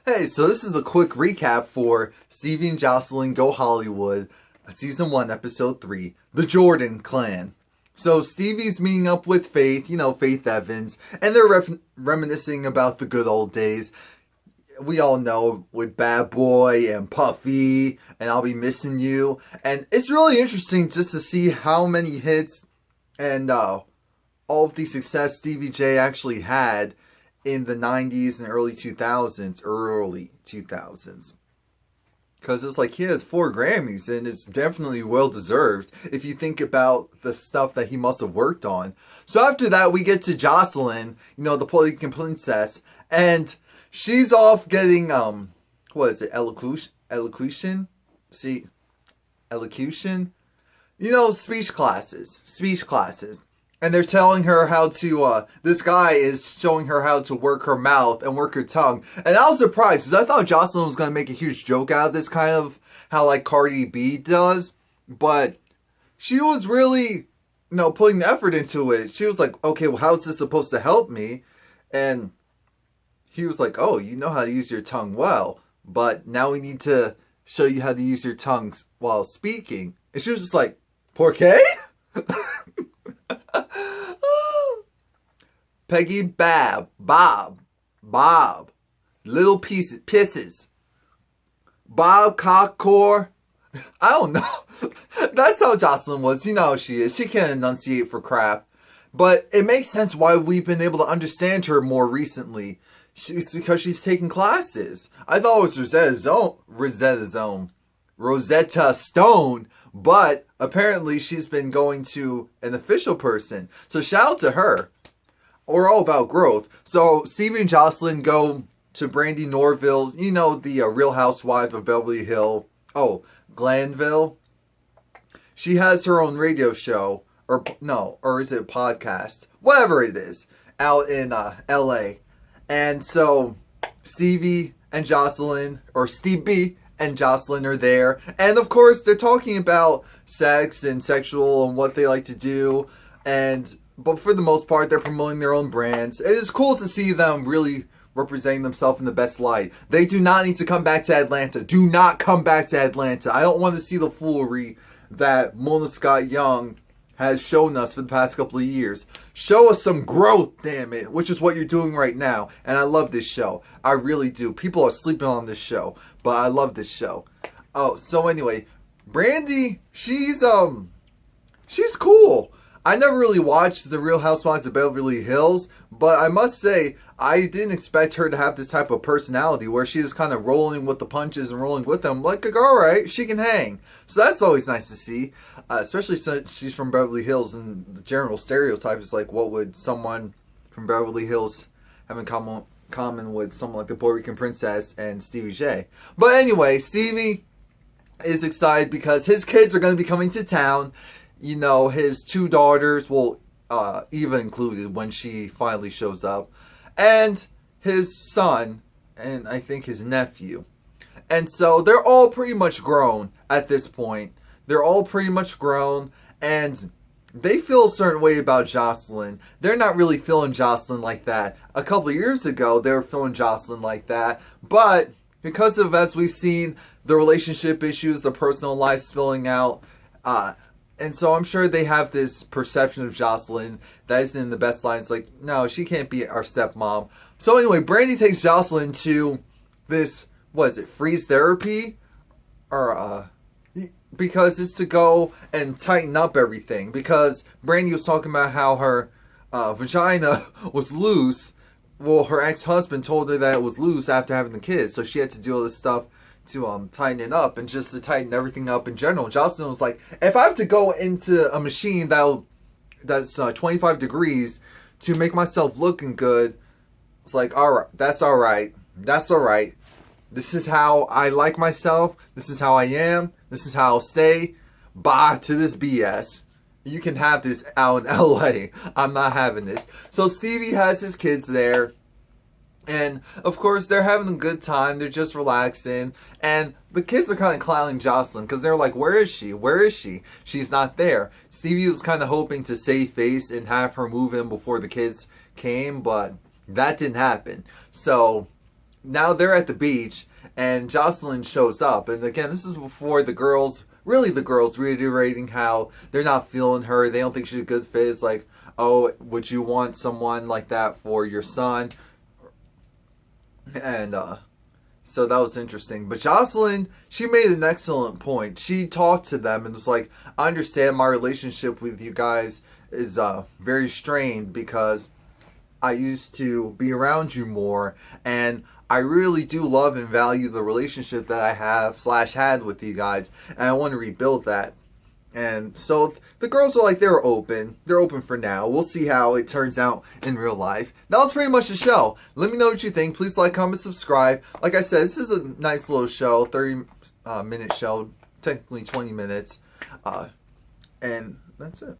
Hey, so this is a quick recap for Stevie and Joseline Go Hollywood, Season 1, Episode 3, The Jordan Clan. So Stevie's meeting up with Faith, Faith Evans, and they're reminiscing about the good old days. We all know with Bad Boy and Puffy and I'll Be Missing You. And it's really interesting just to see how many hits and all of the success Stevie J actually had in the 90s and early 2000s. Because it's like he has 4 Grammys and it's definitely well deserved if you think about the stuff that he must have worked on. So after that we get to Joseline, the Puerto Rican princess, and she's off getting, elocution? Elocution? Speech classes. And they're telling her how to, this guy is showing her how to work her mouth and work her tongue. And I was surprised, because I thought Joseline was going to make a huge joke out of this, kind of how, like, Cardi B does. But she was really, putting the effort into it. She was like, okay, well, how's this supposed to help me? And he was like, oh, you know how to use your tongue well. But now we need to show you how to use your tongue while speaking. And she was just like, ¿Por qué? Peggy, Bob, little pisses, Bob Cockcore. I don't know. That's how Joseline was. You know how she is. She can't enunciate for crap. But it makes sense why we've been able to understand her more recently. It's because she's taking classes. I thought it was Rosetta Stone, but apparently she's been going to an official person. So shout out to her. We're all about growth. So Stevie and Joseline go to Brandi Norville's, the Real Housewife of Beverly Hills. Oh, Glanville. She has her own radio show, or is it a podcast? Whatever it is, out in LA. And so Stevie and Joseline are there. And of course, they're talking about sex and sexual and what they like to do. But for the most part, they're promoting their own brands. It is cool to see them really representing themselves in the best light. They do not need to come back to Atlanta. Do not come back to Atlanta. I don't want to see the foolery that Mona Scott Young has shown us for the past couple of years. Show us some growth, damn it, which is what you're doing right now. And I love this show. I really do. People are sleeping on this show, but I love this show. Oh, so anyway, Brandi, she's cool. I never really watched The Real Housewives of Beverly Hills, but I must say, I didn't expect her to have this type of personality where she is kind of rolling with the punches and rolling with them. Like, alright, she can hang. So that's always nice to see, especially since she's from Beverly Hills, and the general stereotype is like, what would someone from Beverly Hills have in common with someone like the Puerto Rican princess and Stevie J? But anyway, Stevie is excited because his kids are going to be coming to town. His 2 daughters, Eva included when she finally shows up, and his son, and I think his nephew. And so they're all pretty much grown at this point. They're all pretty much grown, and they feel a certain way about Joseline. They're not really feeling Joseline like that. A couple of years ago, they were feeling Joseline like that, but because of, as we've seen, the relationship issues, the personal life spilling out, and so I'm sure they have this perception of Joseline that isn't in the best light. It's like, no, she can't be our stepmom. So anyway, Brandi takes Joseline to this, freeze therapy? Or, because it's to go and tighten up everything. Because Brandi was talking about how her vagina was loose. Well, her ex-husband told her that it was loose after having the kids. So she had to do all this stuff to tighten it up, and just to tighten everything up in general. Joseline was like, if I have to go into a machine that's 25 degrees to make myself looking good, it's like, alright, that's alright. This is how I like myself. This is how I am. This is how I'll stay. Bye to this BS. You can have this out in LA. I'm not having this. So Stevie has his kids there. And, of course, they're having a good time. They're just relaxing. And the kids are kind of clowning Joseline because they're like, where is she? Where is she? She's not there. Stevie was kind of hoping to save face and have her move in before the kids came, but that didn't happen. So now they're at the beach, and Joseline shows up. And again, this is before the girls, really the girls, reiterating how they're not feeling her. They don't think she's a good fit. It's like, oh, would you want someone like that for your son? And so that was interesting. But Joseline, she made an excellent point. She talked to them and was like, I understand my relationship with you guys is very strained because I used to be around you more, and I really do love and value the relationship that I have / had with you guys, and I want to rebuild that. And so the girls are like, they're open for now. We'll see how it turns out in real life. That was pretty much the show. Let me know what you think. Please like, comment, subscribe. Like I said, this is a nice little show, 30-minute show, technically 20 minutes, and that's it.